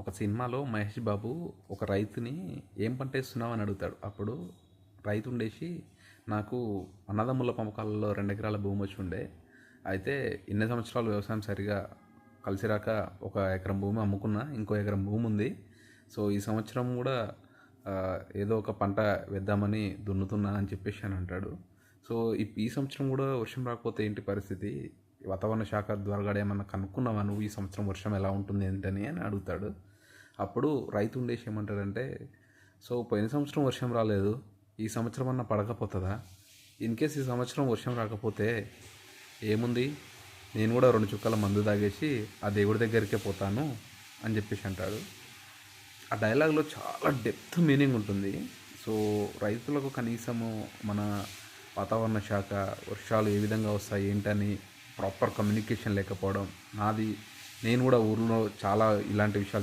ఒక సినిమాలో మహేష్ బాబు ఒక రైతుని ఏం పంట వేస్తున్నావు అని అడుగుతాడు. అప్పుడు రైతు ఉండేసి నాకు అన్నదమ్ముల పంపకాలలో 2 ఎకరాల భూమి వచ్చి ఉండే, అయితే ఇన్ని సంవత్సరాలు వ్యవసాయం సరిగా కలిసి రాక 1 ఎకరం భూమి అమ్ముకున్నా, ఇంకో ఎకరం భూమి ఉంది. సో ఈ సంవత్సరం కూడా ఏదో ఒక పంట వేద్దామని దున్నుతున్నా అని చెప్పేసి అని అంటాడు. సో ఈ సంవత్సరం కూడా వర్షం రాకపోతే ఏంటి పరిస్థితి? వాతావరణ శాఖ ద్వారా ఏమన్నా కనుక్కున్నావా నువ్వు ఈ సంవత్సరం వర్షం ఎలా ఉంటుంది ఏంటని అని అడుగుతాడు. అప్పుడు రైతు ఉండేసి ఏమంటాడంటే, సో పోయిన సంవత్సరం వర్షం రాలేదు, ఈ సంవత్సరం అన్నా పడకపోతుందా? ఇన్కేస్ ఈ సంవత్సరం వర్షం రాకపోతే ఏముంది, నేను కూడా 2 చుక్కల మందు తాగేసి ఆ దేవుడి దగ్గరికే పోతాను అని చెప్పేసి అంటాడు. ఆ డైలాగ్లో చాలా డెప్త్ మీనింగ్ ఉంటుంది. సో రైతులకు కనీసము మన వాతావరణ శాఖ వర్షాలు ఏ విధంగా వస్తాయి ఏంటని ప్రాపర్ కమ్యూనికేషన్ లేకపోవడం, నేను కూడా ఊర్లో చాలా ఇలాంటి విషయాలు